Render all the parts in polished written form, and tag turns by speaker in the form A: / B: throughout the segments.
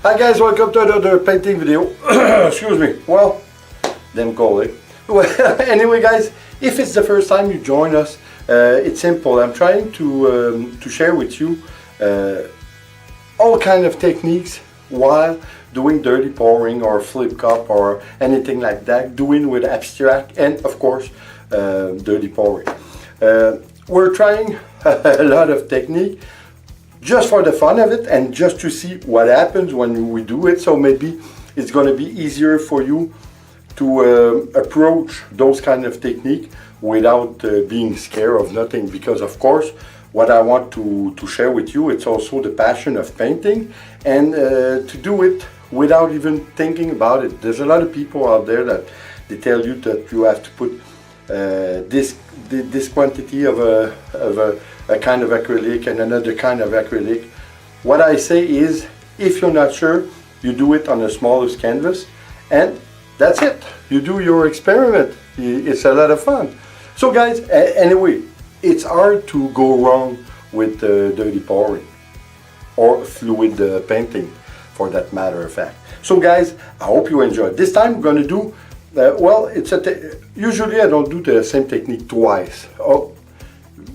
A: Hi guys, welcome to another painting video. Excuse me. Well, them call it. Well, anyway guys, if it's the first time you join us, it's simple. I'm trying to share with you all kind of techniques while doing dirty pouring or flip cup or anything like that, doing with abstract and of course dirty pouring. We're trying a lot of technique just for the fun of it and just to see what happens when we do it. So maybe it's going to be easier for you to approach those kind of technique without being scared of nothing, because of course what I want to share with you, it's also the passion of painting, and to do it without even thinking about it. There's a lot of people out there that they tell you that you have to put this quantity of a kind of acrylic and another kind of acrylic. What I say is, if you're not sure, you do it on the smallest canvas and that's it. You do your experiment. It's a lot of fun. So guys, anyway, it's hard to go wrong with dirty pouring or fluid painting for that matter of fact. So guys, I hope you enjoyed. This time we're going to do well, usually I don't do the same technique twice. Oh,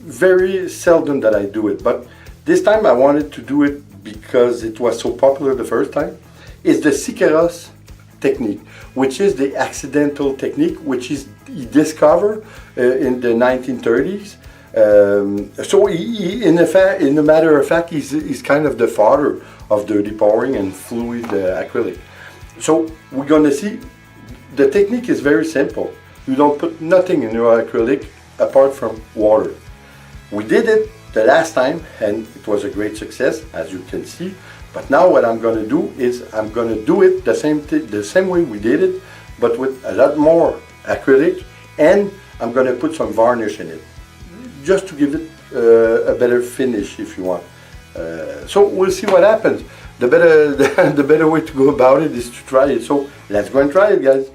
A: very seldom that I do it, but this time I wanted to do it because it was so popular the first time. It's the Siqueiros technique, which is the accidental technique, which is he discovered in the 1930s. So in a matter of fact, he's kind of the father of dirty pouring and fluid acrylic. So we're gonna see. The technique is very simple. You don't put nothing in your acrylic apart from water. We did it the last time and it was a great success, as you can see. But now what I'm going to do is I'm going to do it the same way we did it, but with a lot more acrylic, and I'm going to put some varnish in it, just to give it a better finish if you want. So we'll see what happens. The better way to go about it is to try it. So let's go and try it, guys.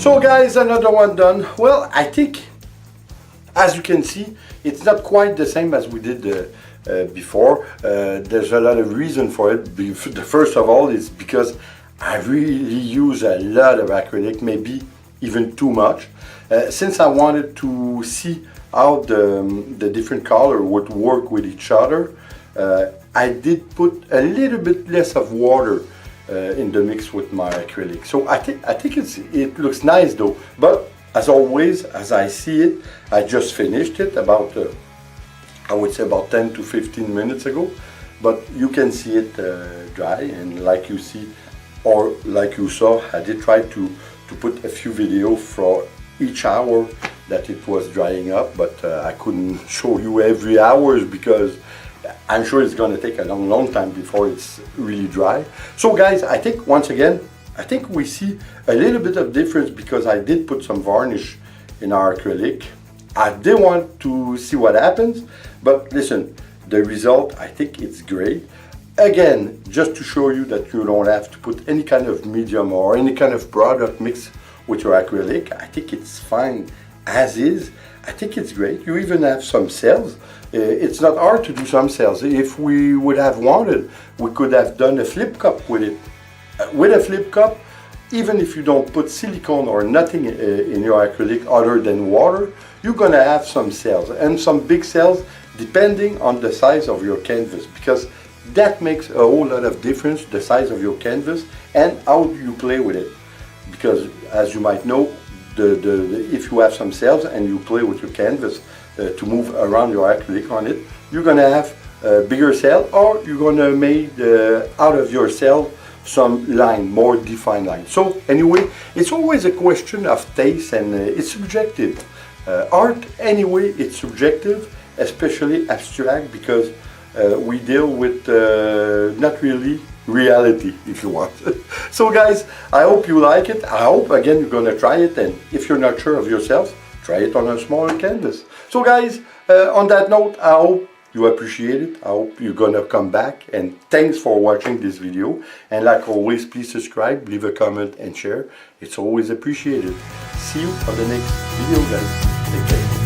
A: So guys, another one done. Well, I think, as you can see, it's not quite the same as we did before. There's a lot of reason for it. The first of all is because I really use a lot of acrylic, maybe even too much. Since I wanted to see how the different color would work with each other, I did put a little bit less of water in the mix with my acrylic. So I think it looks nice though. But as always, as I see it, I just finished it about I would say about 10 to 15 minutes ago. But you can see it dry, and like you see, or like you saw, I did try to put a few videos for each hour that it was drying up, but I couldn't show you every hours because I'm sure it's going to take a long time before it's really dry. So guys, I think once again, I think we see a little bit of difference because I did put some varnish in our acrylic. I did want to see what happens, but listen, the result, I think it's great. Again, just to show you that you don't have to put any kind of medium or any kind of product mix with your acrylic. I think it's fine as is. I think it's great. You even have some cells. It's not hard to do some cells. If we would have wanted, we could have done a flip cup with it. With a flip cup, even if you don't put silicone or nothing in your acrylic other than water, you're gonna have some cells, and some big cells depending on the size of your canvas, because that makes a whole lot of difference, the size of your canvas and how you play with it. Because as you might know, if you have some cells and you play with your canvas to move around your acrylic on it, you're gonna have a bigger cell, or you're gonna make out of your cell some line, more defined line. So anyway, it's always a question of taste, and it's subjective. Art, anyway, it's subjective, especially abstract, because we deal with not really reality, if you want. So guys, I hope you like it. I hope again you're gonna try it, and if you're not sure of yourself, try it on a smaller canvas. So guys, on that note, I hope you appreciate it. I hope you're gonna come back, and thanks for watching this video. And like always, please subscribe, leave a comment and share. It's always appreciated. See you on the next video, guys. Take care.